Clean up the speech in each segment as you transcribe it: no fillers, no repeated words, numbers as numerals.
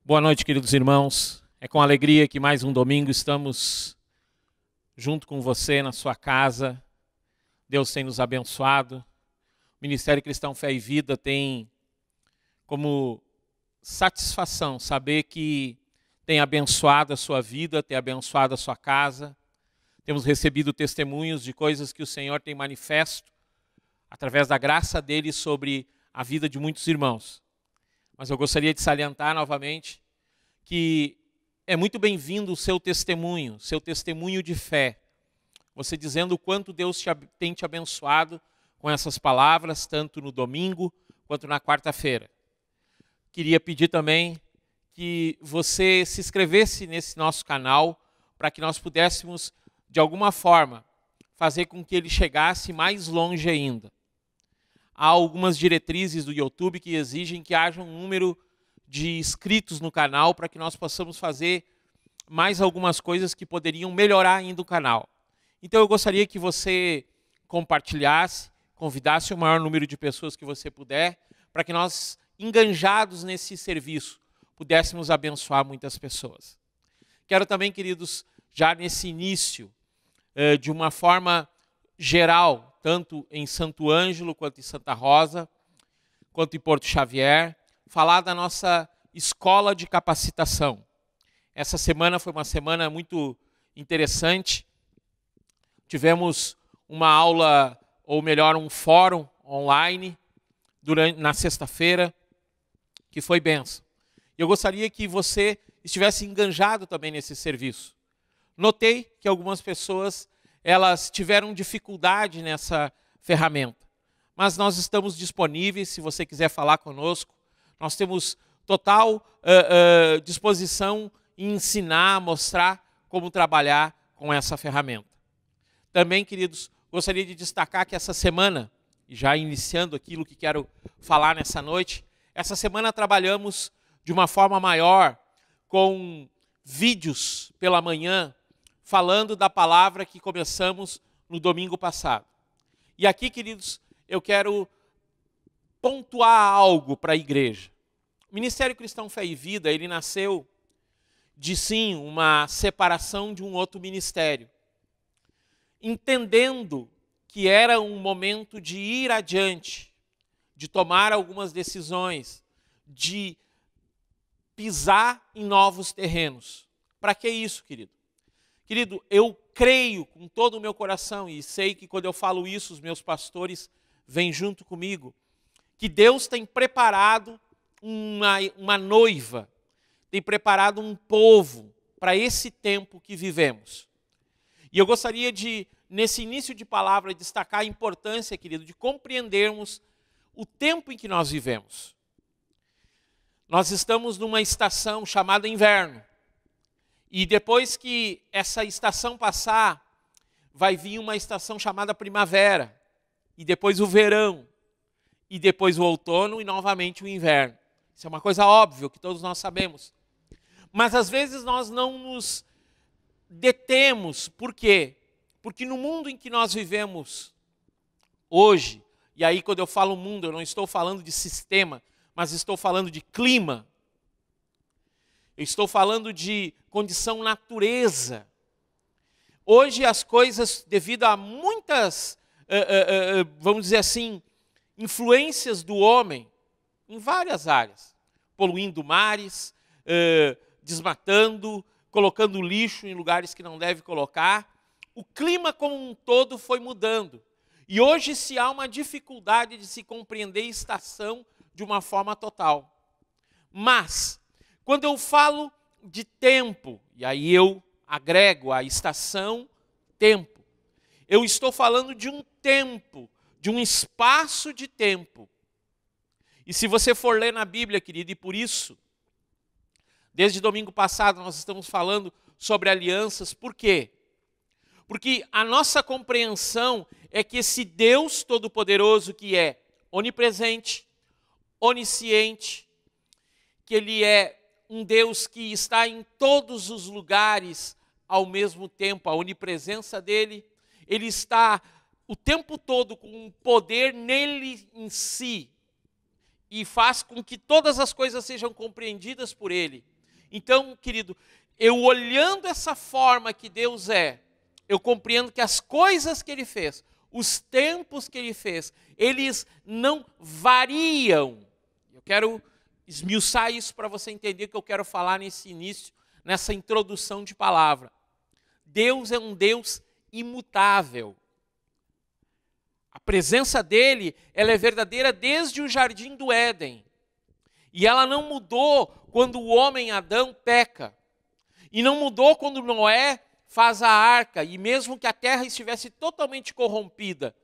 Boa noite, queridos irmãos. É com alegria que mais um domingo estamos junto com você na sua casa. Deus tem nos abençoado. O Ministério Cristão Fé e Vida tem como satisfação saber que tem abençoado a sua vida, tem abençoado a sua casa. Temos recebido testemunhos de coisas que o Senhor tem manifesto através da graça dele sobre a vida de muitos irmãos. Mas eu gostaria de salientar novamente que é muito bem-vindo o seu testemunho de fé. Você dizendo o quanto Deus tem te abençoado com essas palavras, tanto no domingo quanto na quarta-feira. Queria pedir também que você se inscrevesse nesse nosso canal para que nós pudéssemos, de alguma forma, fazer com que ele chegasse mais longe ainda. Há algumas diretrizes do YouTube que exigem que haja um número de inscritos no canal para que nós possamos fazer mais algumas coisas que poderiam melhorar ainda o canal. Então eu gostaria que você compartilhasse, convidasse o maior número de pessoas que você puder, para que nós, enganjados nesse serviço, pudéssemos abençoar muitas pessoas. Quero também, queridos, já nesse início, de uma forma geral, tanto em Santo Ângelo, quanto em Santa Rosa, quanto em Porto Xavier, falar da nossa escola de capacitação. Essa semana foi uma semana muito interessante. Tivemos uma aula, ou melhor, um fórum online na sexta-feira, que foi bênção. Eu gostaria que você estivesse enganjado também nesse serviço. Notei que algumas pessoas elas tiveram dificuldade nessa ferramenta. Mas nós estamos disponíveis, se você quiser falar conosco. Nós temos total disposição em ensinar, mostrar como trabalhar com essa ferramenta. Também, queridos, gostaria de destacar que essa semana, já iniciando aquilo que quero falar nessa noite, essa semana trabalhamos de uma forma maior com vídeos pela manhã, falando da palavra que começamos no domingo passado. E aqui, queridos, eu quero pontuar algo para a igreja. O Ministério Cristão Fé e Vida, ele nasceu de, sim, uma separação de um outro ministério. Entendendo que era um momento de ir adiante, de tomar algumas decisões, de pisar em novos terrenos. Para que isso, querido? Querido, eu creio com todo o meu coração, e sei que quando eu falo isso, os meus pastores vêm junto comigo, que Deus tem preparado uma noiva, tem preparado um povo para esse tempo que vivemos. E eu gostaria de, nesse início de palavra, destacar a importância, querido, de compreendermos o tempo em que nós vivemos. Nós estamos numa estação chamada inverno. E depois que essa estação passar, vai vir uma estação chamada primavera, e depois o verão, e depois o outono e novamente o inverno. Isso é uma coisa óbvia, que todos nós sabemos. Mas às vezes nós não nos detemos. Por quê? Porque no mundo em que nós vivemos hoje, e aí quando eu falo mundo, eu não estou falando de sistema, mas estou falando de clima. Eu estou falando de condição natureza. Hoje as coisas, devido a muitas, vamos dizer assim, influências do homem, em várias áreas, poluindo mares, desmatando, colocando lixo em lugares que não deve colocar, o clima como um todo foi mudando. E hoje se há uma dificuldade de se compreender estação de uma forma total. Mas, quando eu falo de tempo, e aí eu agrego a estação tempo, eu estou falando de um tempo, de um espaço de tempo. E se você for ler na Bíblia, querido, e por isso, desde domingo passado nós estamos falando sobre alianças, por quê? Porque a nossa compreensão é que esse Deus Todo-Poderoso que é onipresente, onisciente, que Ele é um Deus que está em todos os lugares ao mesmo tempo, a onipresença dEle, Ele está o tempo todo com um poder nele em si, e faz com que todas as coisas sejam compreendidas por Ele. Então, querido, eu olhando essa forma que Deus é, eu compreendo que as coisas que Ele fez, os tempos que Ele fez, eles não variam. Eu quero esmiuçar isso para você entender o que eu quero falar nesse início, nessa introdução de palavra. Deus é um Deus imutável. A presença dele, ela é verdadeira desde o jardim do Éden. E ela não mudou quando o homem Adão peca. E não mudou quando Noé faz a arca. E mesmo que a terra estivesse totalmente corrompida,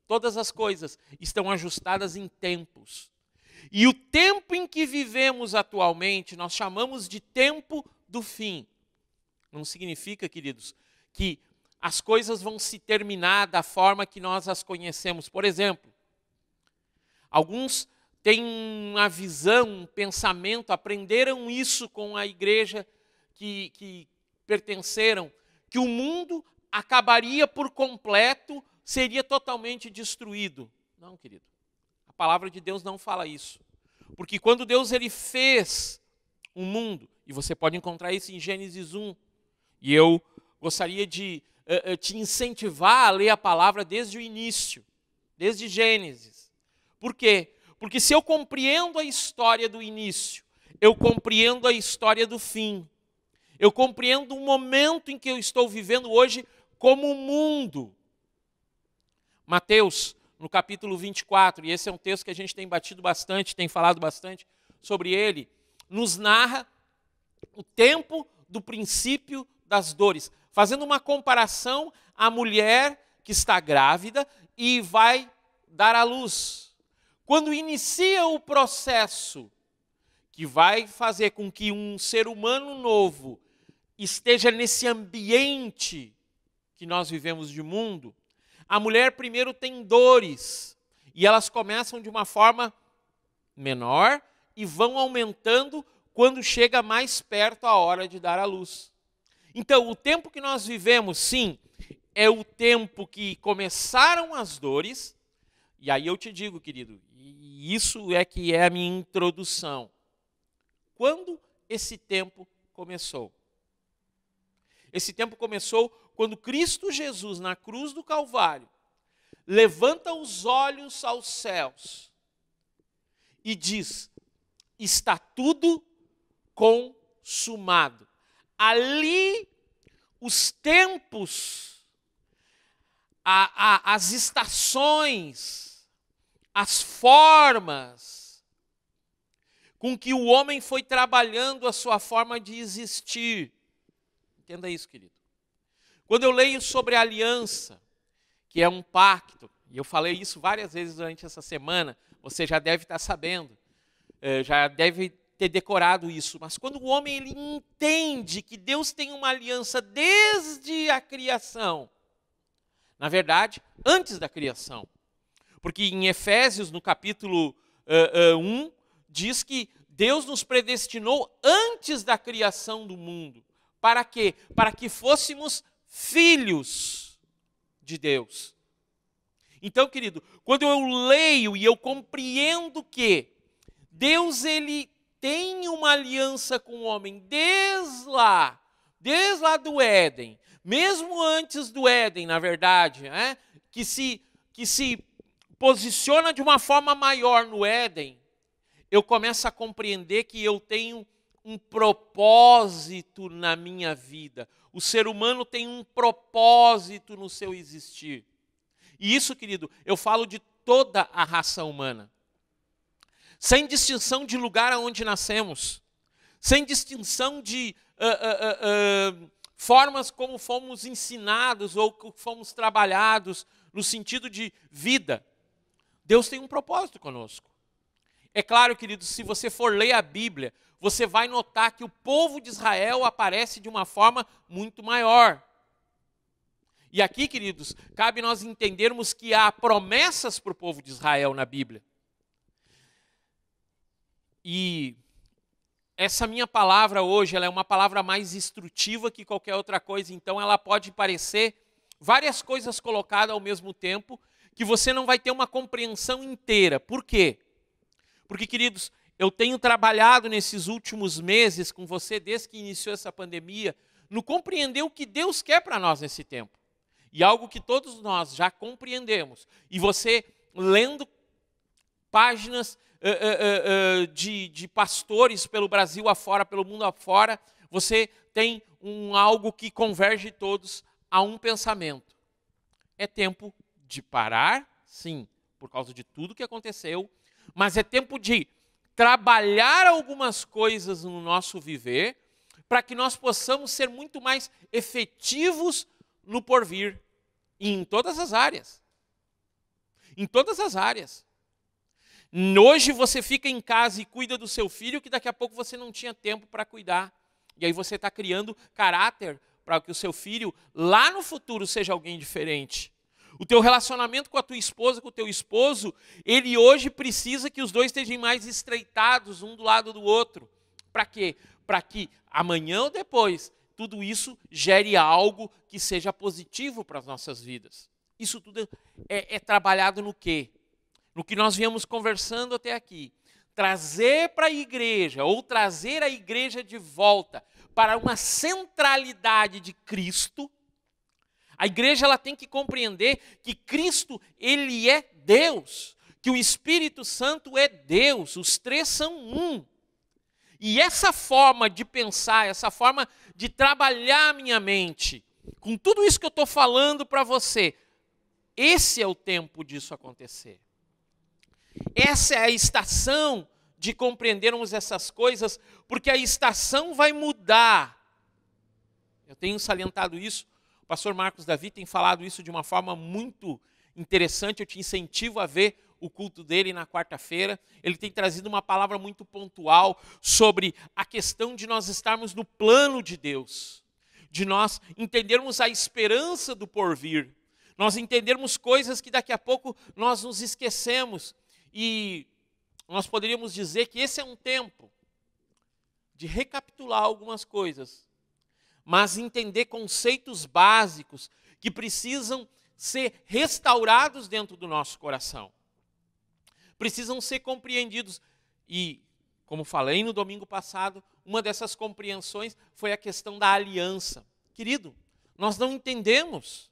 todas as coisas estão ajustadas em tempos. E o tempo em que vivemos atualmente, nós chamamos de tempo do fim. Não significa, queridos, que as coisas vão se terminar da forma que nós as conhecemos. Por exemplo, alguns têm uma visão, um pensamento, aprenderam isso com a igreja que pertenceram, que o mundo acabaria por completo, seria totalmente destruído. Não, querido. A palavra de Deus não fala isso. Porque quando Deus ele fez o mundo, e você pode encontrar isso em Gênesis 1, e eu gostaria de te incentivar a ler a palavra desde o início, desde Gênesis. Por quê? Porque se eu compreendo a história do início, eu compreendo a história do fim. Eu compreendo o momento em que eu estou vivendo hoje como mundo. Mateus, no capítulo 24, e esse é um texto que a gente tem batido bastante, tem falado bastante sobre ele, nos narra o tempo do princípio das dores, fazendo uma comparação à mulher que está grávida e vai dar à luz. Quando inicia o processo que vai fazer com que um ser humano novo esteja nesse ambiente que nós vivemos de mundo, a mulher primeiro tem dores, e elas começam de uma forma menor e vão aumentando quando chega mais perto a hora de dar à luz. Então, o tempo que nós vivemos, sim, é o tempo que começaram as dores, e aí eu te digo, querido, e isso é que é a minha introdução. Quando esse tempo começou? Esse tempo começou quando Cristo Jesus, na cruz do Calvário, levanta os olhos aos céus e diz: está tudo consumado. Ali, os tempos, as estações, as formas com que o homem foi trabalhando a sua forma de existir. Entenda isso, querido. Quando eu leio sobre a aliança, que é um pacto, e eu falei isso várias vezes durante essa semana, você já deve estar sabendo, já deve ter decorado isso, mas quando o homem ele entende que Deus tem uma aliança desde a criação, na verdade, antes da criação, porque em Efésios, no capítulo 1, diz que Deus nos predestinou antes da criação do mundo. Para quê? Para que fôssemos filhos de Deus. Então, querido, quando eu leio e eu compreendo que Deus ele tem uma aliança com o homem desde lá do Éden, mesmo antes do Éden, na verdade, que se posiciona de uma forma maior no Éden, eu começo a compreender que eu tenho um propósito na minha vida. O ser humano tem um propósito no seu existir. E isso, querido, eu falo de toda a raça humana. Sem distinção de lugar aonde nascemos. Sem distinção de formas como fomos ensinados ou como fomos trabalhados no sentido de vida. Deus tem um propósito conosco. É claro, querido, se você for ler a Bíblia, você vai notar que o povo de Israel aparece de uma forma muito maior. E aqui, queridos, cabe nós entendermos que há promessas para o povo de Israel na Bíblia. E essa minha palavra hoje, ela é uma palavra mais instrutiva que qualquer outra coisa, então ela pode parecer várias coisas colocadas ao mesmo tempo, que você não vai ter uma compreensão inteira. Por quê? Porque, queridos, eu tenho trabalhado nesses últimos meses com você, desde que iniciou essa pandemia, no compreender o que Deus quer para nós nesse tempo. E algo que todos nós já compreendemos. E você, lendo páginas de pastores pelo Brasil afora, pelo mundo afora, você tem algo que converge todos a um pensamento. É tempo de parar, sim, por causa de tudo que aconteceu, mas é tempo de trabalhar algumas coisas no nosso viver para que nós possamos ser muito mais efetivos no porvir, e em todas as áreas. Em todas as áreas. Hoje você fica em casa e cuida do seu filho, que daqui a pouco você não tinha tempo para cuidar. E aí você está criando caráter para que o seu filho, lá no futuro, seja alguém diferente. O teu relacionamento com a tua esposa, com o teu esposo, ele hoje precisa que os dois estejam mais estreitados, um do lado do outro. Para quê? Para que amanhã ou depois, tudo isso gere algo que seja positivo para as nossas vidas. Isso tudo é trabalhado no quê? No que nós viemos conversando até aqui. Trazer para a igreja, ou trazer a igreja de volta para uma centralidade de Cristo. A igreja ela tem que compreender que Cristo, ele é Deus, que o Espírito Santo é Deus, os três são um. E essa forma de pensar, essa forma de trabalhar a minha mente, com tudo isso que eu estou falando para você, esse é o tempo disso acontecer. Essa é a estação de compreendermos essas coisas, porque a estação vai mudar. Eu tenho salientado isso, o pastor Marcos Davi tem falado isso de uma forma muito interessante, eu te incentivo a ver o culto dele na quarta-feira. Ele tem trazido uma palavra muito pontual sobre a questão de nós estarmos no plano de Deus, de nós entendermos a esperança do porvir, nós entendermos coisas que daqui a pouco nós nos esquecemos. E nós poderíamos dizer que esse é um tempo de recapitular algumas coisas, mas entender conceitos básicos que precisam ser restaurados dentro do nosso coração. Precisam ser compreendidos. E, como falei no domingo passado, uma dessas compreensões foi a questão da aliança. Querido, nós não entendemos.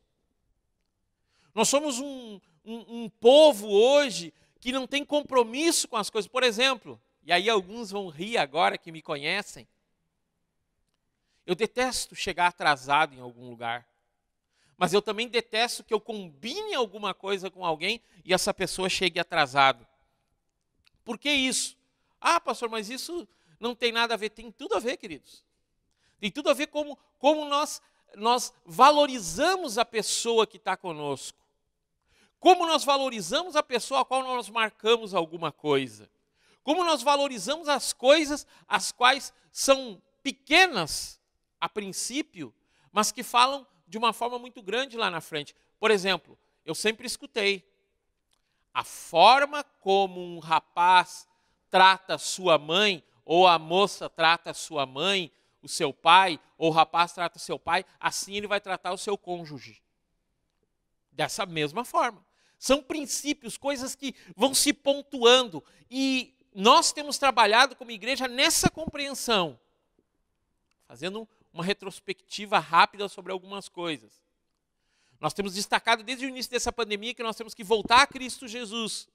Nós somos um povo hoje que não tem compromisso com as coisas. Por exemplo, e aí alguns vão rir agora que me conhecem, eu detesto chegar atrasado em algum lugar, mas eu também detesto que eu combine alguma coisa com alguém e essa pessoa chegue atrasado. Por que isso? Ah, pastor, mas isso não tem nada a ver. Tem tudo a ver, queridos. Tem tudo a ver como nós valorizamos a pessoa que está conosco. Como nós valorizamos a pessoa a qual nós marcamos alguma coisa. Como nós valorizamos as coisas as quais são pequenas a princípio, mas que falam de uma forma muito grande lá na frente. Por exemplo, eu sempre escutei, a forma como um rapaz trata sua mãe, ou a moça trata sua mãe, o seu pai, ou o rapaz trata seu pai, assim ele vai tratar o seu cônjuge. Dessa mesma forma. São princípios, coisas que vão se pontuando. E nós temos trabalhado como igreja nessa compreensão. Fazendo uma retrospectiva rápida sobre algumas coisas. Nós temos destacado desde o início dessa pandemia que nós temos que voltar a Cristo Jesus.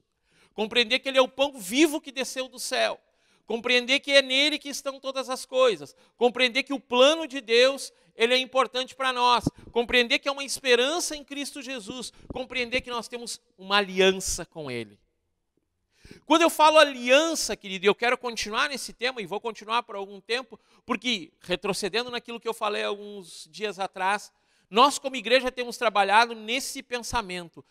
Compreender que Ele é o pão vivo que desceu do céu. Compreender que é nele que estão todas as coisas. Compreender que o plano de Deus, ele é importante para nós. Compreender que há uma esperança em Cristo Jesus. Compreender que nós temos uma aliança com Ele. Quando eu falo aliança, querido, eu quero continuar nesse tema e vou continuar por algum tempo, porque, retrocedendo naquilo que eu falei alguns dias atrás, nós como igreja temos trabalhado nesse pensamento.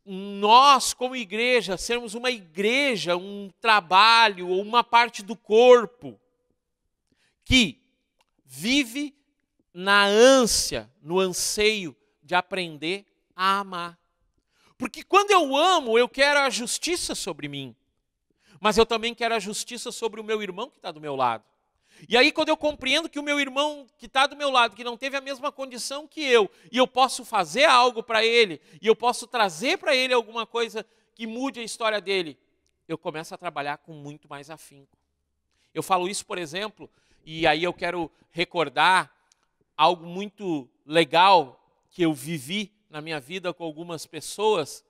Nós, como igreja, sermos uma igreja, um trabalho ou uma parte do corpo que vive na ânsia, no anseio de aprender a amar. Porque quando eu amo, eu quero a justiça sobre mim, mas eu também quero a justiça sobre o meu irmão que está do meu lado. E aí quando eu compreendo que o meu irmão que está do meu lado, que não teve a mesma condição que eu, e eu posso fazer algo para ele, e eu posso trazer para ele alguma coisa que mude a história dele, eu começo a trabalhar com muito mais afinco. Eu falo isso, por exemplo, e aí eu quero recordar algo muito legal que eu vivi na minha vida com algumas pessoas.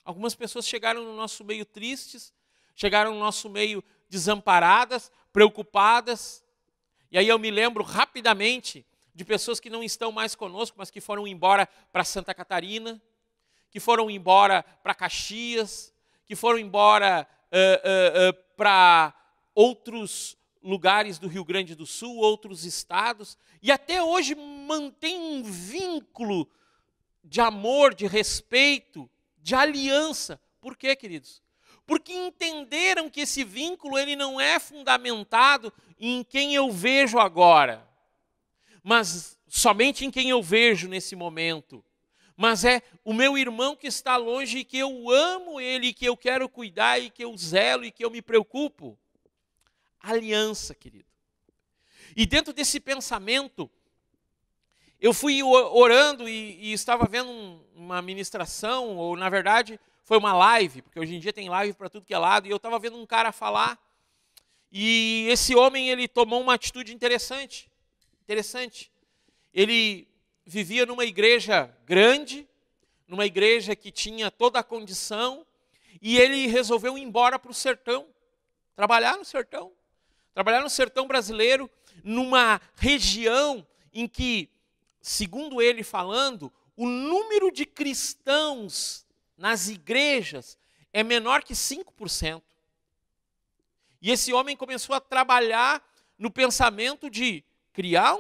Algumas pessoas chegaram no nosso meio tristes, chegaram no nosso meio desamparadas, preocupadas. E aí eu me lembro rapidamente de pessoas que não estão mais conosco, mas que foram embora para Santa Catarina, que foram embora para Caxias, que foram embora para outros lugares do Rio Grande do Sul, outros estados, e até hoje mantém um vínculo de amor, de respeito, de aliança. Por quê, queridos? Porque entenderam que esse vínculo ele não é fundamentado em quem eu vejo agora, mas somente em quem eu vejo nesse momento. Mas é o meu irmão que está longe e que eu amo ele, que eu quero cuidar e que eu zelo e que eu me preocupo. Aliança, querido. E dentro desse pensamento, eu fui orando e estava vendo uma ministração, ou na verdade foi uma live, porque hoje em dia tem live para tudo que é lado, e eu estava vendo um cara falar, e esse homem ele tomou uma atitude interessante. Ele vivia numa igreja grande, numa igreja que tinha toda a condição, e ele resolveu ir embora para o sertão, trabalhar no sertão brasileiro, numa região em que, segundo ele falando, o número de cristãos nas igrejas é menor que 5%. E esse homem começou a trabalhar no pensamento de criar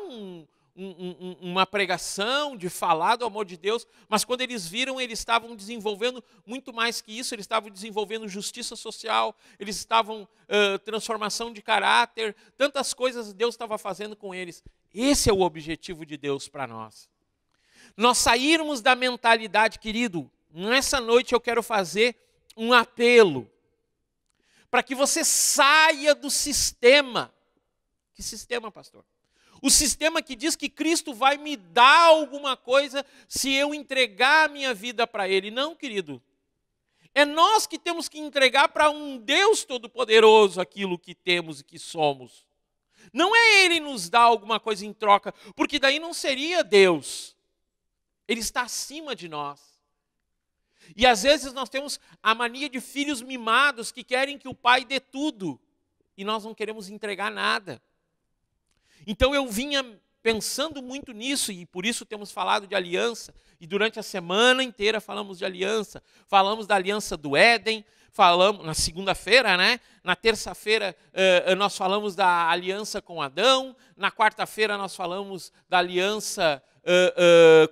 uma pregação, de falar do amor de Deus, mas quando eles viram, eles estavam desenvolvendo muito mais que isso, eles estavam desenvolvendo justiça social, eles estavam transformação de caráter, tantas coisas Deus estava fazendo com eles. Esse é o objetivo de Deus para nós. Nós sairmos da mentalidade, querido, nessa noite eu quero fazer um apelo, para que você saia do sistema. Que sistema, pastor? O sistema que diz que Cristo vai me dar alguma coisa se eu entregar a minha vida para Ele. Não, querido. É nós que temos que entregar para um Deus Todo-Poderoso aquilo que temos e que somos. Não é Ele nos dar alguma coisa em troca, porque daí não seria Deus. Ele está acima de nós. E às vezes nós temos a mania de filhos mimados que querem que o pai dê tudo e nós não queremos entregar nada. Então eu vinha pensando muito nisso e por isso temos falado de aliança. E durante a semana inteira falamos de aliança. Falamos da aliança do Éden, falamos na segunda-feira, né? Na terça-feira nós falamos da aliança com Adão. Na quarta-feira nós falamos da aliança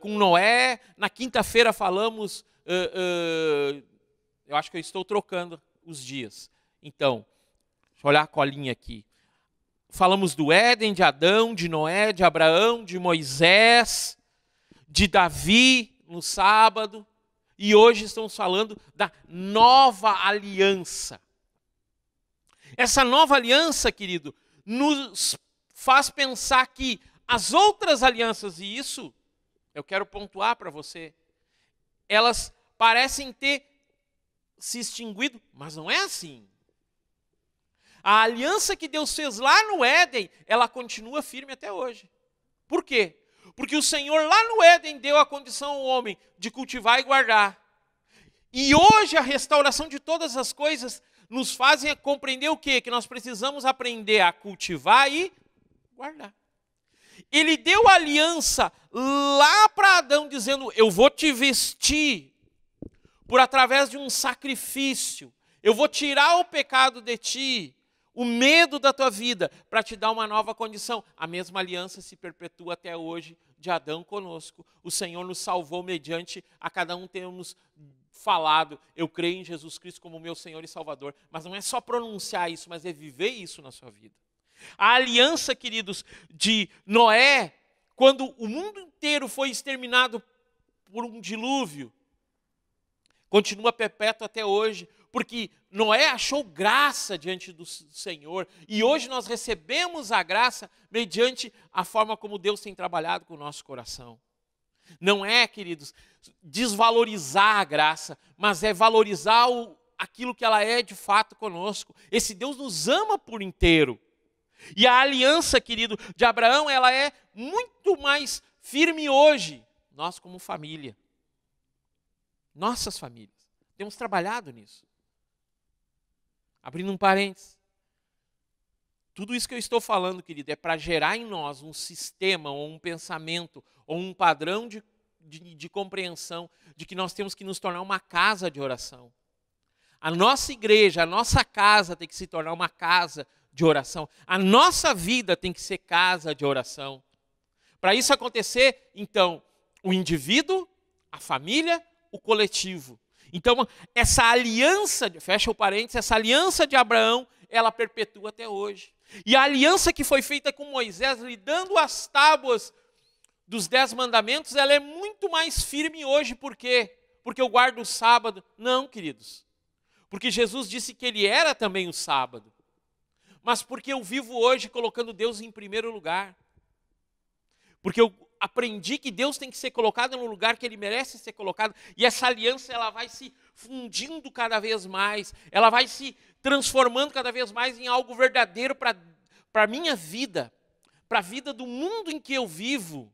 com Noé. Na quinta-feira falamos... eu acho que eu estou trocando os dias. Então, deixa eu olhar a colinha aqui. Falamos do Éden, de Adão, de Noé, de Abraão, de Moisés, de Davi no sábado. E hoje estamos falando da nova aliança. Essa nova aliança, querido, nos faz pensar que as outras alianças, e isso eu quero pontuar para você, elas parecem ter se extinguido, mas não é assim. A aliança que Deus fez lá no Éden, ela continua firme até hoje. Por quê? Porque o Senhor lá no Éden deu a condição ao homem de cultivar e guardar. E hoje a restauração de todas as coisas nos fazem compreender o quê? Que nós precisamos aprender a cultivar e guardar. Ele deu a aliança lá para Adão, dizendo, eu vou te vestir por através de um sacrifício. Eu vou tirar o pecado de ti, o medo da tua vida, para te dar uma nova condição. A mesma aliança se perpetua até hoje de Adão conosco. O Senhor nos salvou mediante a cada um termos falado, eu creio em Jesus Cristo como meu Senhor e Salvador. Mas não é só pronunciar isso, mas é viver isso na sua vida. A aliança, queridos, de Noé, quando o mundo inteiro foi exterminado por um dilúvio, continua perpétuo até hoje, porque Noé achou graça diante do Senhor, e hoje nós recebemos a graça mediante a forma como Deus tem trabalhado com o nosso coração. Não é, queridos, desvalorizar a graça, mas é valorizar aquilo que ela é de fato conosco. Esse Deus nos ama por inteiro. E a aliança, querido, de Abraão, ela é muito mais firme hoje. Nós como família. Nossas famílias. Temos trabalhado nisso. Abrindo um parênteses. Tudo isso que eu estou falando, querido, é para gerar em nós um sistema, ou um pensamento, ou um padrão de compreensão de que nós temos que nos tornar uma casa de oração. A nossa igreja, a nossa casa tem que se tornar uma casa de oração. A nossa vida tem que ser casa de oração. Para isso acontecer, então, o indivíduo, a família, o coletivo. Então, essa aliança, fecha o parênteses, essa aliança de Abraão, ela perpetua até hoje. E a aliança que foi feita com Moisés, lhe dando as tábuas dos 10 mandamentos, ela é muito mais firme hoje. Por quê? Porque eu guardo o sábado? Não, queridos. Porque Jesus disse que ele era também o sábado. Mas porque eu vivo hoje colocando Deus em primeiro lugar. Porque eu aprendi que Deus tem que ser colocado no lugar que ele merece ser colocado. E essa aliança, ela vai se fundindo cada vez mais. Ela vai se transformando cada vez mais em algo verdadeiro para a minha vida. Para a vida do mundo em que eu vivo.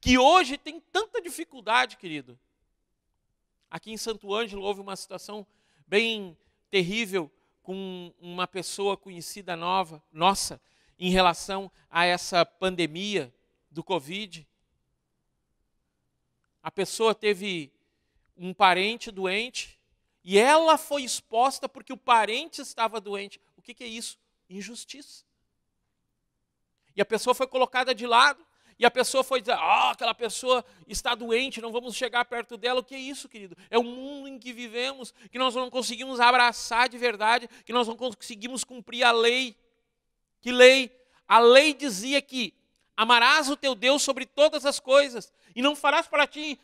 Que hoje tem tanta dificuldade, querido. Aqui em Santo Ângelo houve uma situação bem terrível com uma pessoa conhecida nossa, em relação a essa pandemia do Covid. A pessoa teve um parente doente e ela foi exposta porque o parente estava doente. O que é isso? Injustiça. E a pessoa foi colocada de lado. E a pessoa foi dizer, aquela pessoa está doente, não vamos chegar perto dela. O que é isso, querido? É o mundo em que vivemos, que nós não conseguimos abraçar de verdade, que nós não conseguimos cumprir a lei. Que lei? A lei dizia que amarás o teu Deus sobre todas as coisas, e não farás para ti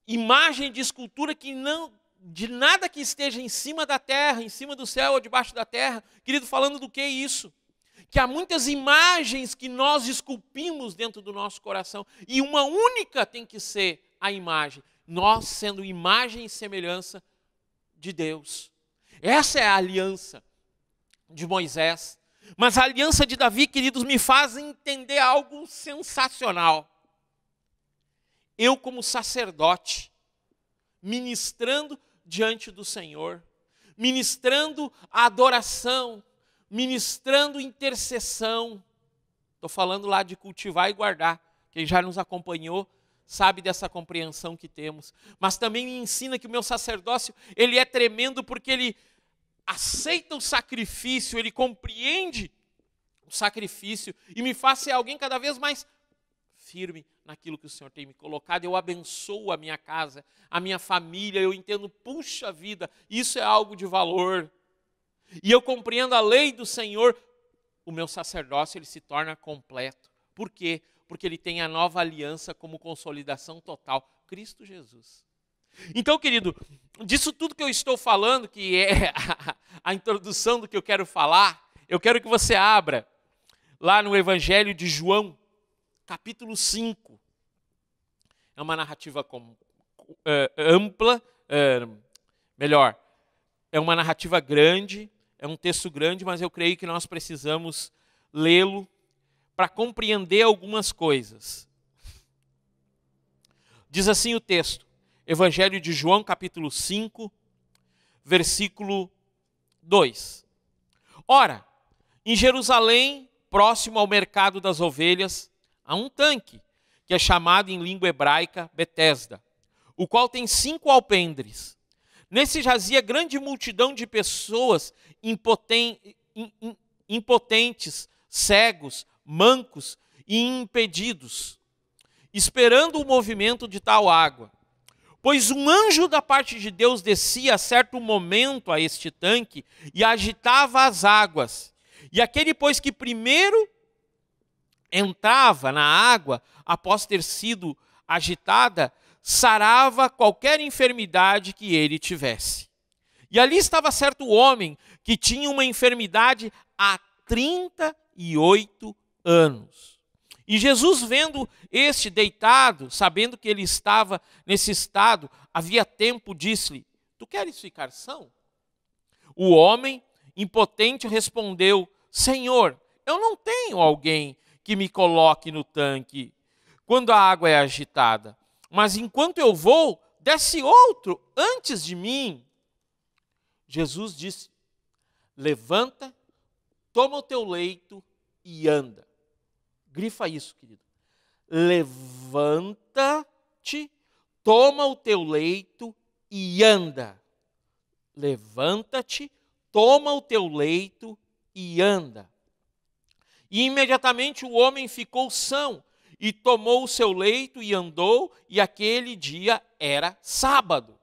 imagem de escultura que não, de nada que esteja em cima da terra, em cima do céu ou debaixo da terra. Querido, falando do que é isso? Que há muitas imagens que nós esculpimos dentro do nosso coração, e uma única tem que ser a imagem, nós sendo imagem e semelhança de Deus. Essa é a aliança de Moisés. Mas a aliança de Davi, queridos, me faz entender algo sensacional. Eu, como sacerdote, ministrando diante do Senhor, ministrando a adoração, ministrando intercessão. Estou falando lá de cultivar e guardar. Quem já nos acompanhou sabe dessa compreensão que temos. Mas também me ensina que o meu sacerdócio, ele é tremendo porque ele aceita o sacrifício, ele compreende o sacrifício e me faz ser alguém cada vez mais firme naquilo que o Senhor tem me colocado. Eu abençoo a minha casa, a minha família, eu entendo, puxa vida, isso é algo de valor. E eu compreendo a lei do Senhor, o meu sacerdócio ele se torna completo. Por quê? Porque ele tem a nova aliança como consolidação total, Cristo Jesus. Então, querido, disso tudo que eu estou falando, que é a introdução do que eu quero falar, eu quero que você abra lá no Evangelho de João, capítulo 5. É uma narrativa ampla, é uma narrativa grande, é um texto grande, mas eu creio que nós precisamos lê-lo para compreender algumas coisas. Diz assim o texto, Evangelho de João, capítulo 5, versículo 2. Ora, em Jerusalém, próximo ao mercado das ovelhas, há um tanque, que é chamado em língua hebraica Betesda, o qual tem 5 alpendres. Nesse jazia grande multidão de pessoas impotentes, cegos, mancos e impedidos, esperando o movimento de tal água. Pois um anjo da parte de Deus descia a certo momento a este tanque e agitava as águas. E aquele, pois, que primeiro entrava na água, após ter sido agitada, sarava qualquer enfermidade que ele tivesse. E ali estava certo homem que tinha uma enfermidade há 38 anos. E Jesus, vendo este deitado, sabendo que ele estava nesse estado, havia tempo, disse-lhe: Tu queres ficar são? O homem impotente respondeu: Senhor, eu não tenho alguém que me coloque no tanque quando a água é agitada, mas enquanto eu vou, desce outro antes de mim. Jesus disse: levanta, toma o teu leito e anda. Grifa isso, querido. Levanta-te, toma o teu leito e anda. Levanta-te, toma o teu leito e anda. E imediatamente o homem ficou são e tomou o seu leito e andou, e aquele dia era sábado.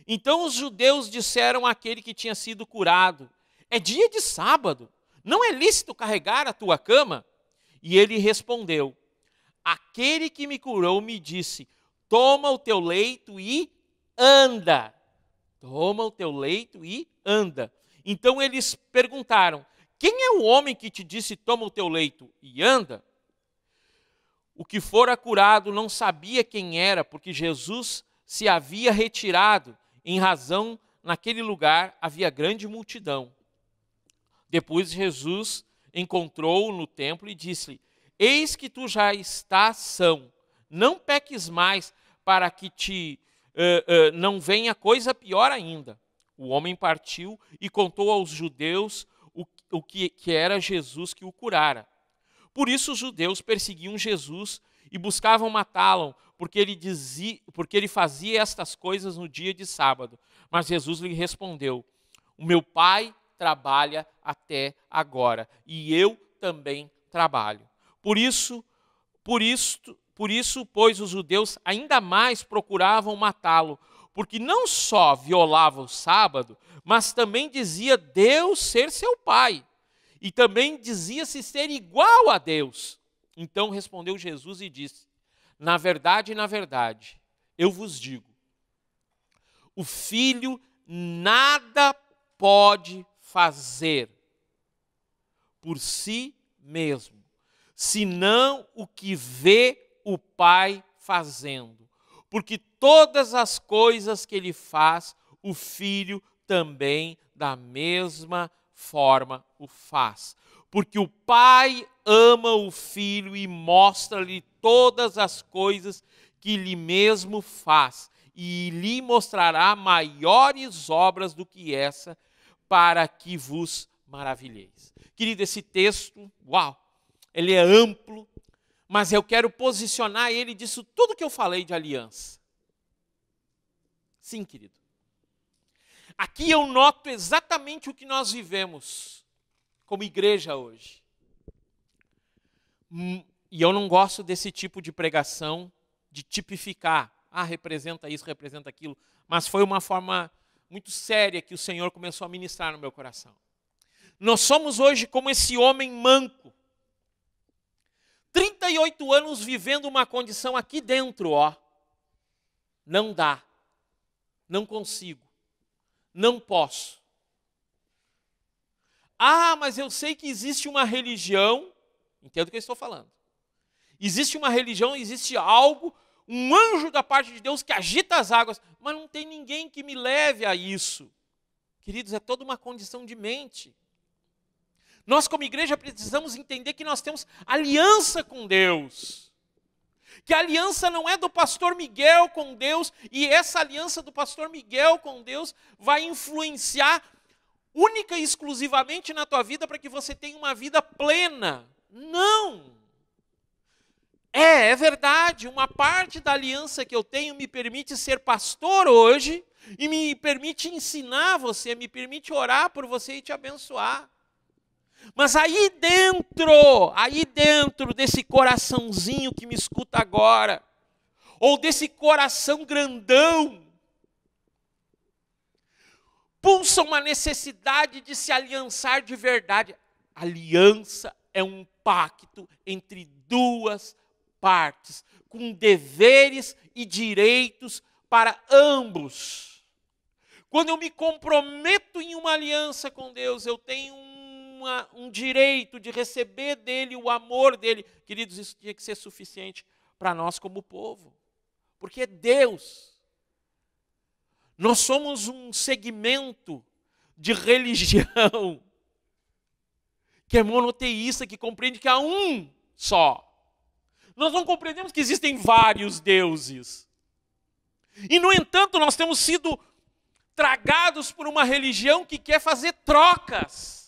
Então os judeus disseram àquele que tinha sido curado: é dia de sábado, não é lícito carregar a tua cama? E ele respondeu: aquele que me curou me disse: toma o teu leito e anda. Toma o teu leito e anda. Então eles perguntaram: quem é o homem que te disse: toma o teu leito e anda? O que fora curado não sabia quem era, porque Jesus se havia retirado, em razão, naquele lugar havia grande multidão. Depois Jesus encontrou-o no templo e disse-lhe: eis que tu já estás são, não peques mais, para que não venha coisa pior ainda. O homem partiu e contou aos judeus o que era Jesus que o curara. Por isso os judeus perseguiam Jesus e buscavam matá-lo, porque ele fazia estas coisas no dia de sábado. Mas Jesus lhe respondeu: o meu Pai trabalha até agora, e eu também trabalho. Por isso, pois, os judeus ainda mais procuravam matá-lo, porque não só violava o sábado, mas também dizia Deus ser seu Pai, e também dizia-se ser igual a Deus. Então respondeu Jesus e disse: na verdade, eu vos digo, o Filho nada pode fazer por si mesmo, senão o que vê o Pai fazendo. Porque todas as coisas que ele faz, o Filho também da mesma forma o faz. Porque o Pai ama o Filho e mostra-lhe todas as coisas que ele mesmo faz, e lhe mostrará maiores obras do que essa, para que vos maravilheis. Querido, esse texto, uau, ele é amplo, mas eu quero posicionar ele disso tudo que eu falei de aliança. Sim, querido. Aqui eu noto exatamente o que nós vivemos como igreja hoje. E eu não gosto desse tipo de pregação, de tipificar. Representa isso, representa aquilo. Mas foi uma forma muito séria que o Senhor começou a ministrar no meu coração. Nós somos hoje como esse homem manco. 38 anos vivendo uma condição aqui dentro, não dá, não consigo, não posso. Mas eu sei que existe uma religião, entendo o que eu estou falando. Existe uma religião, existe algo, um anjo da parte de Deus que agita as águas, mas não tem ninguém que me leve a isso. Queridos, é toda uma condição de mente. Nós, como igreja, precisamos entender que nós temos aliança com Deus. Que a aliança não é do pastor Miguel com Deus, e essa aliança do pastor Miguel com Deus vai influenciar única e exclusivamente na tua vida para que você tenha uma vida plena. Não! É verdade, uma parte da aliança que eu tenho me permite ser pastor hoje, e me permite ensinar você, me permite orar por você e te abençoar. Mas aí dentro desse coraçãozinho que me escuta agora, ou desse coração grandão, pulsa uma necessidade de se aliançar de verdade. Aliança é um pacto entre duas partes, com deveres e direitos para ambos. Quando eu me comprometo em uma aliança com Deus, eu tenho um direito de receber dele o amor dele. Queridos, isso tinha que ser suficiente para nós como povo, porque é Deus. Nós somos um segmento de religião que é monoteísta, que compreende que há um só. Nós não compreendemos que existem vários deuses. E, no entanto, nós temos sido tragados por uma religião que quer fazer trocas.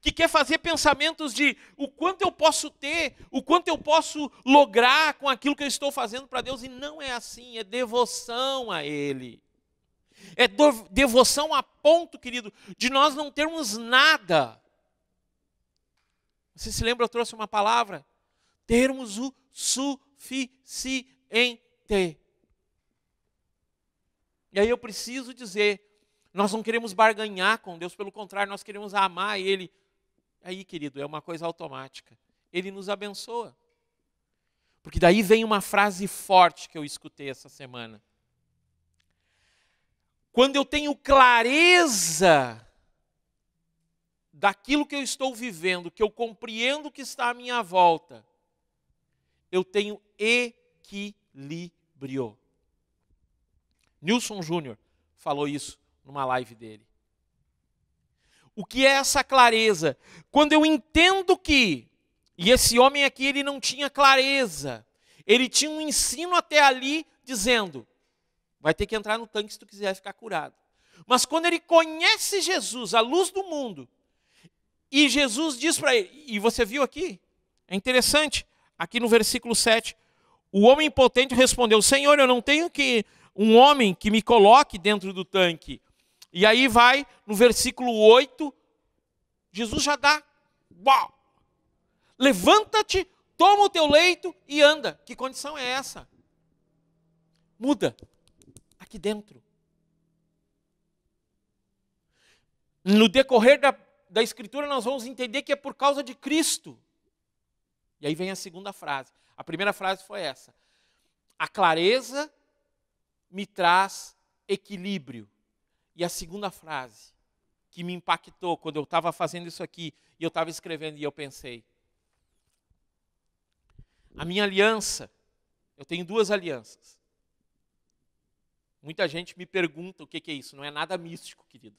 Que quer fazer pensamentos de o quanto eu posso ter, o quanto eu posso lograr com aquilo que eu estou fazendo para Deus. E não é assim, é devoção a Ele. É devoção a ponto, querido, de nós não termos nada. Você se lembra, eu trouxe uma palavra? Termos o suficiente. E aí eu preciso dizer, nós não queremos barganhar com Deus, pelo contrário, nós queremos amar Ele. Aí, querido, é uma coisa automática. Ele nos abençoa. Porque daí vem uma frase forte que eu escutei essa semana. Quando eu tenho clareza daquilo que eu estou vivendo, que eu compreendo o que está à minha volta, eu tenho equilíbrio. Nilson Júnior falou isso numa live dele. O que é essa clareza? Quando eu entendo que, e esse homem aqui ele não tinha clareza, ele tinha um ensino até ali dizendo, vai ter que entrar no tanque se tu quiser ficar curado. Mas quando ele conhece Jesus, a luz do mundo, e Jesus diz para ele, e você viu aqui, é interessante, aqui no versículo 7, o homem impotente respondeu, Senhor, eu não tenho um homem que me coloque dentro do tanque. E aí vai, no versículo 8, Jesus já dá, uau, levanta-te, toma o teu leito e anda. Que condição é essa? Muda. Aqui dentro. No decorrer da Escritura nós vamos entender que é por causa de Cristo. E aí vem a segunda frase. A primeira frase foi essa. A clareza me traz equilíbrio. E a segunda frase, que me impactou quando eu estava fazendo isso aqui, e eu estava escrevendo e eu pensei. A minha aliança, eu tenho 2 alianças. Muita gente me pergunta o que é isso. Não é nada místico, querido.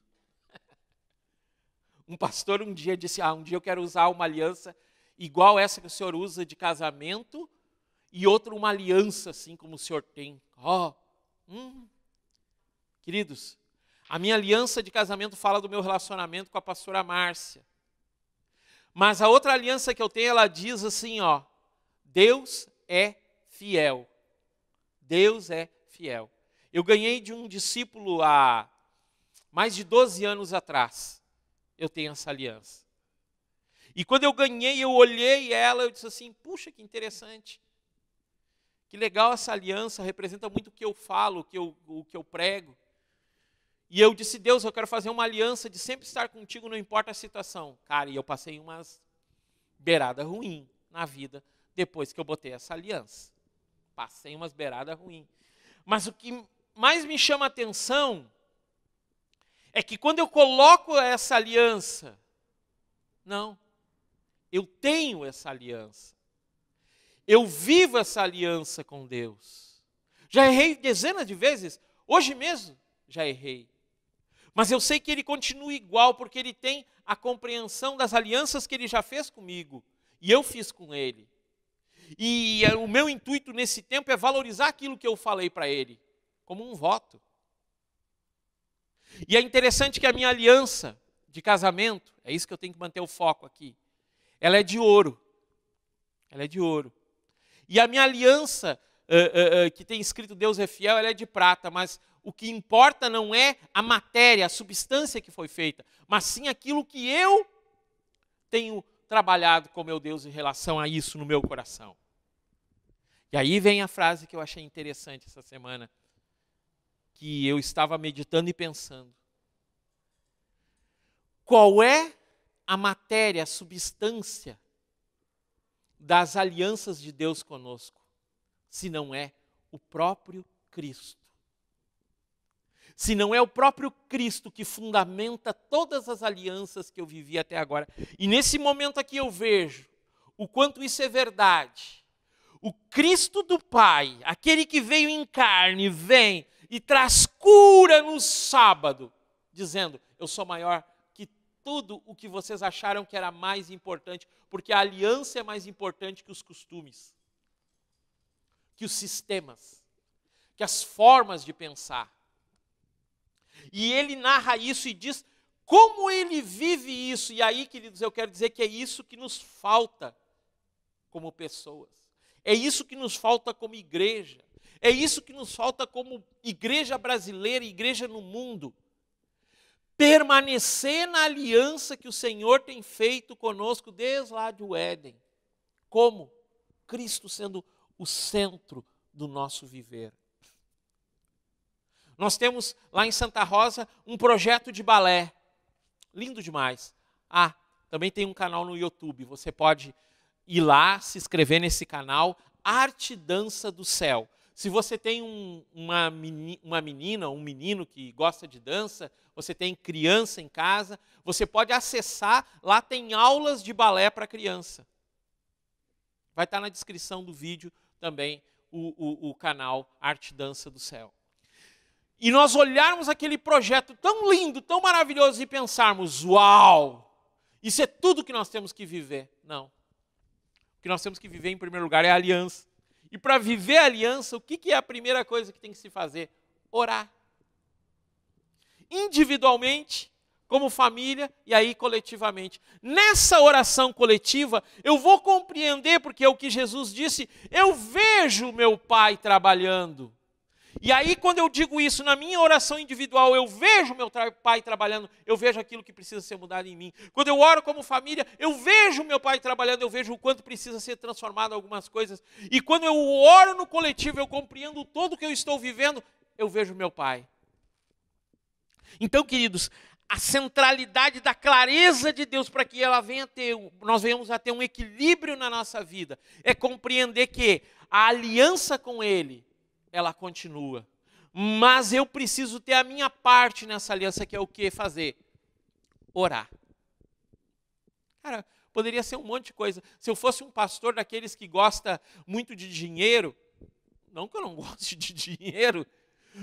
Um pastor um dia disse, um dia eu quero usar uma aliança igual essa que o senhor usa de casamento e outra uma aliança assim como o senhor tem. Queridos, a minha aliança de casamento fala do meu relacionamento com a pastora Márcia. Mas a outra aliança que eu tenho, ela diz assim, Deus é fiel. Deus é fiel. Eu ganhei de um discípulo há mais de 12 anos atrás. Eu tenho essa aliança. E quando eu ganhei, eu olhei ela, eu disse assim, puxa, que interessante. Que legal essa aliança, representa muito o que eu falo, o que eu prego. E eu disse, Deus, eu quero fazer uma aliança de sempre estar contigo, não importa a situação. Cara, e eu passei umas beiradas ruins na vida, depois que eu botei essa aliança. Passei umas beiradas ruins. Mas o que mais me chama a atenção é que quando eu coloco essa aliança, eu tenho essa aliança. Eu vivo essa aliança com Deus. Já errei dezenas de vezes, hoje mesmo já errei. Mas eu sei que Ele continua igual, porque Ele tem a compreensão das alianças que Ele já fez comigo, e eu fiz com Ele. E o meu intuito nesse tempo é valorizar aquilo que eu falei para Ele, como um voto. E é interessante que a minha aliança de casamento, é isso que eu tenho que manter o foco aqui, ela é de ouro. Ela é de ouro. E a minha aliança, que tem escrito Deus é fiel, ela é de prata, mas o que importa não é a matéria, a substância que foi feita, mas sim aquilo que eu tenho trabalhado com meu Deus em relação a isso no meu coração. E aí vem a frase que eu achei interessante essa semana, que eu estava meditando e pensando. Qual é a matéria, a substância das alianças de Deus conosco, se não é o próprio Cristo? Se não é o próprio Cristo que fundamenta todas as alianças que eu vivi até agora. E nesse momento aqui eu vejo o quanto isso é verdade. O Cristo do Pai, aquele que veio em carne, vem e traz cura no sábado, dizendo, eu sou maior que tudo o que vocês acharam que era mais importante, porque a aliança é mais importante que os costumes, que os sistemas, que as formas de pensar. E ele narra isso e diz como ele vive isso. E aí, queridos, eu quero dizer que é isso que nos falta como pessoas. É isso que nos falta como igreja. É isso que nos falta como igreja brasileira, igreja no mundo. Permanecer na aliança que o Senhor tem feito conosco desde lá do Éden. Como? Cristo sendo o centro do nosso viver. Nós temos lá em Santa Rosa um projeto de balé. Lindo demais. Também tem um canal no YouTube. Você pode ir lá, se inscrever nesse canal, Arte Dança do Céu. Se você tem uma menina, um menino que gosta de dança, você tem criança em casa, você pode acessar, lá tem aulas de balé para criança. Vai estar na descrição do vídeo também o canal Arte Dança do Céu. E nós olharmos aquele projeto tão lindo, tão maravilhoso e pensarmos, uau, isso é tudo que nós temos que viver. Não. O que nós temos que viver em primeiro lugar é a aliança. E para viver a aliança, o que é a primeira coisa que tem que se fazer? Orar. Individualmente, como família e aí coletivamente. Nessa oração coletiva, eu vou compreender, porque é o que Jesus disse, eu vejo meu Pai trabalhando. E aí, quando eu digo isso na minha oração individual, eu vejo meu Pai trabalhando, eu vejo aquilo que precisa ser mudado em mim. Quando eu oro como família, eu vejo meu Pai trabalhando, eu vejo o quanto precisa ser transformado algumas coisas. E quando eu oro no coletivo, eu compreendo todo o que eu estou vivendo, eu vejo meu Pai. Então, queridos, a centralidade da clareza de Deus para que nós venhamos a ter um equilíbrio na nossa vida, é compreender que a aliança com Ele, ela continua. Mas eu preciso ter a minha parte nessa aliança, que é o que fazer? Orar. Cara, poderia ser um monte de coisa. Se eu fosse um pastor daqueles que gosta muito de dinheiro, não que eu não goste de dinheiro,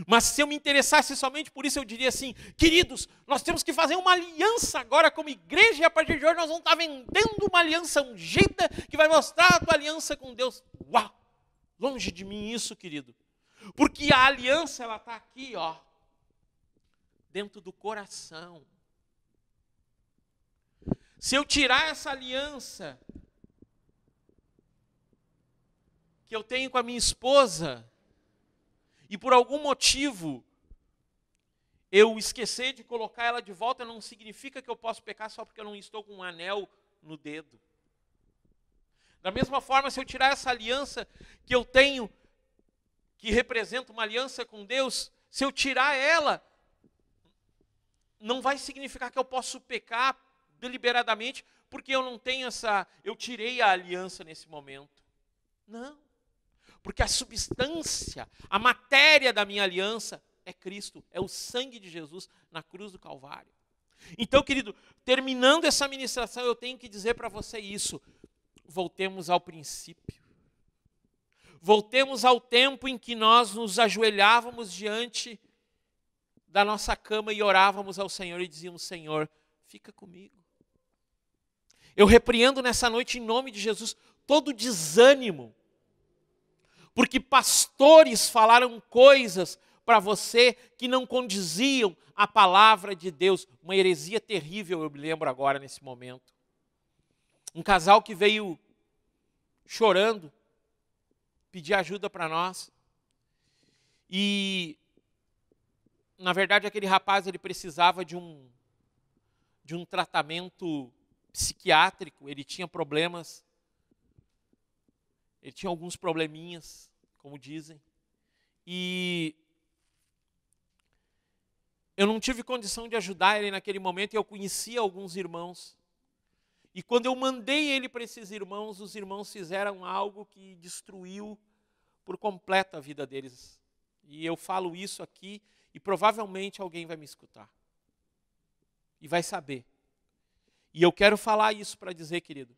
mas se eu me interessasse somente por isso, eu diria assim, queridos, nós temos que fazer uma aliança agora como igreja, e a partir de hoje nós vamos estar vendendo uma aliança ungida, que vai mostrar a tua aliança com Deus. Uau! Longe de mim isso, querido. Porque a aliança, ela está aqui, ó, dentro do coração. Se eu tirar essa aliança que eu tenho com a minha esposa, e por algum motivo eu esquecer de colocar ela de volta, não significa que eu posso pecar só porque eu não estou com um anel no dedo. Da mesma forma, se eu tirar essa aliança que eu tenho, que representa uma aliança com Deus, se eu tirar ela, não vai significar que eu posso pecar deliberadamente, porque eu tirei a aliança nesse momento. Não. Porque a substância, a matéria da minha aliança é Cristo, é o sangue de Jesus na cruz do Calvário. Então, querido, terminando essa ministração, eu tenho que dizer para você isso. Voltemos ao princípio. Voltemos ao tempo em que nós nos ajoelhávamos diante da nossa cama e orávamos ao Senhor e dizíamos, Senhor, fica comigo. Eu repreendo nessa noite, em nome de Jesus, todo desânimo, porque pastores falaram coisas para você que não condiziam à palavra de Deus. Uma heresia terrível, eu me lembro agora nesse momento. Um casal que veio chorando, pedir ajuda para nós. E, na verdade, aquele rapaz ele precisava de um tratamento psiquiátrico, ele tinha problemas, ele tinha alguns probleminhas, como dizem. E eu não tive condição de ajudar ele naquele momento, e eu conhecia alguns irmãos. E quando eu mandei ele para esses irmãos, os irmãos fizeram algo que destruiu por completo a vida deles. E eu falo isso aqui, e provavelmente alguém vai me escutar. E vai saber. E eu quero falar isso para dizer, querido,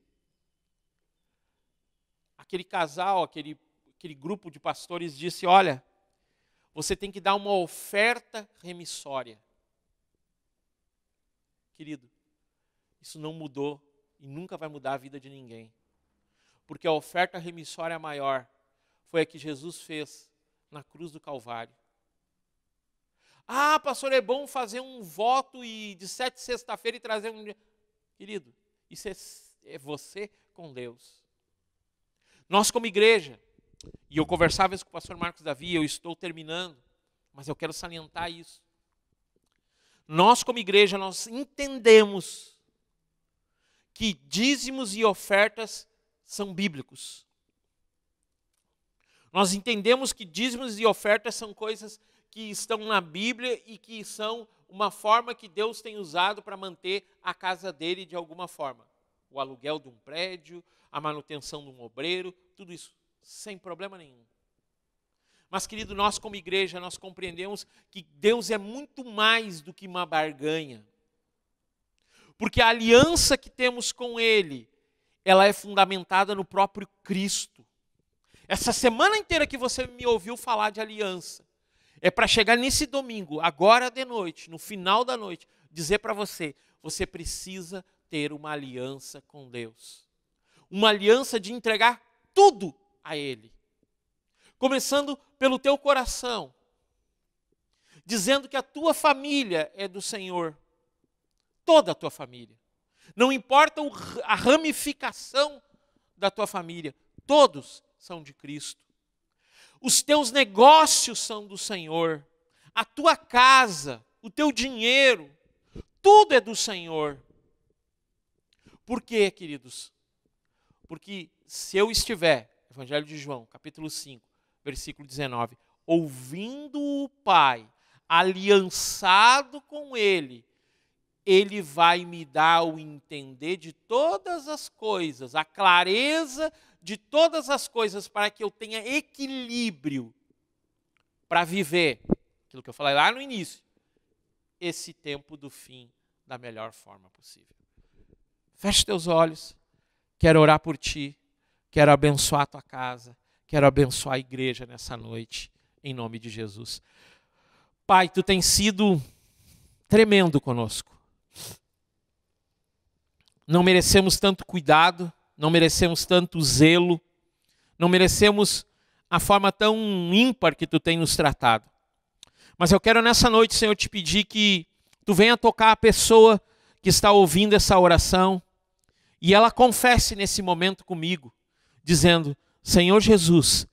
aquele casal, aquele grupo de pastores disse, olha, você tem que dar uma oferta remissória. Querido, isso não mudou e nunca vai mudar a vida de ninguém. Porque a oferta remissória maior foi a que Jesus fez na cruz do Calvário. Ah, pastor, é bom fazer um voto de 7 sexta-feira e trazer um dia. Querido, isso é você com Deus. Nós como igreja, e eu conversava isso com o pastor Marcos Davi, eu estou terminando, mas eu quero salientar isso. Nós como igreja, nós entendemos que dízimos e ofertas são bíblicos. Nós entendemos que dízimos e ofertas são coisas que estão na Bíblia e que são uma forma que Deus tem usado para manter a casa dele de alguma forma. O aluguel de um prédio, a manutenção de um obreiro, tudo isso, sem problema nenhum. Mas, querido, nós como igreja, nós compreendemos que Deus é muito mais do que uma barganha. Porque a aliança que temos com Ele, ela é fundamentada no próprio Cristo. Essa semana inteira que você me ouviu falar de aliança, é para chegar nesse domingo, agora de noite, no final da noite, dizer para você, você precisa ter uma aliança com Deus. Uma aliança de entregar tudo a Ele. Começando pelo teu coração, dizendo que a tua família é do Senhor. Toda a tua família. Não importa a ramificação da tua família, todos são de Cristo. Os teus negócios são do Senhor. A tua casa, o teu dinheiro, tudo é do Senhor. Por quê, queridos? Porque se eu estiver, Evangelho de João, capítulo 5, versículo 19, ouvindo o Pai, aliançado com Ele, Ele vai me dar o entender de todas as coisas, a clareza de todas as coisas, para que eu tenha equilíbrio para viver, aquilo que eu falei lá no início, esse tempo do fim da melhor forma possível. Feche teus olhos, quero orar por ti, quero abençoar a tua casa, quero abençoar a igreja nessa noite, em nome de Jesus. Pai, tu tens sido tremendo conosco. Não merecemos tanto cuidado, não merecemos tanto zelo, não merecemos a forma tão ímpar que tu tem nos tratado. Mas eu quero nessa noite, Senhor, te pedir que tu venha tocar a pessoa que está ouvindo essa oração e ela confesse nesse momento comigo, dizendo, Senhor Jesus,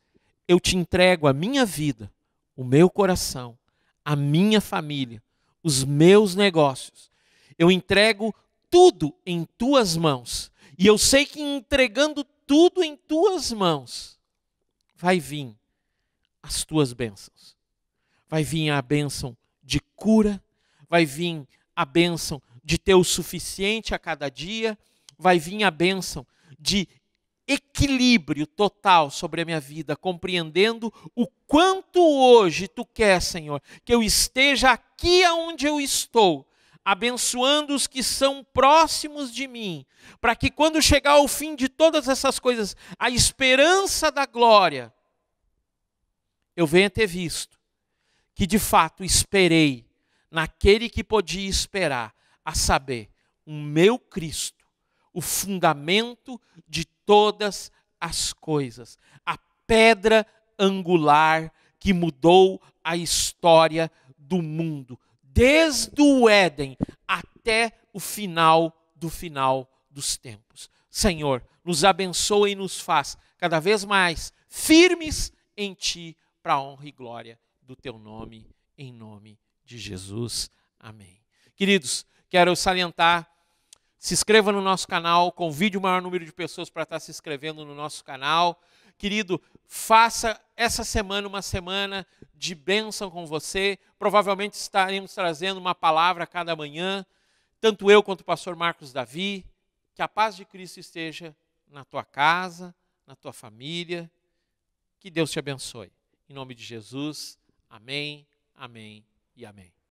eu te entrego a minha vida, o meu coração, a minha família, os meus negócios. Eu entrego tudo em tuas mãos. E eu sei que entregando tudo em tuas mãos, vai vir as tuas bênçãos. Vai vir a bênção de cura, vai vir a bênção de ter o suficiente a cada dia, vai vir a bênção de equilíbrio total sobre a minha vida, compreendendo o quanto hoje tu quer, Senhor, que eu esteja aqui onde eu estou, abençoando os que são próximos de mim, para que quando chegar ao fim de todas essas coisas, a esperança da glória, eu venha ter visto que de fato esperei naquele que podia esperar, a saber, o meu Cristo, o fundamento de todas as coisas, a pedra angular que mudou a história do mundo, desde o Éden até o final dos tempos. Senhor, nos abençoa e nos faz cada vez mais firmes em Ti, para a honra e glória do Teu nome, em nome de Jesus. Amém. Queridos, quero salientar, se inscreva no nosso canal, convide o maior número de pessoas para estar se inscrevendo no nosso canal. Querido, faça essa semana uma semana de bênção com você. Provavelmente estaremos trazendo uma palavra a cada manhã, tanto eu quanto o pastor Marcos Davi. Que a paz de Cristo esteja na tua casa, na tua família. Que Deus te abençoe. Em nome de Jesus, amém, amém e amém.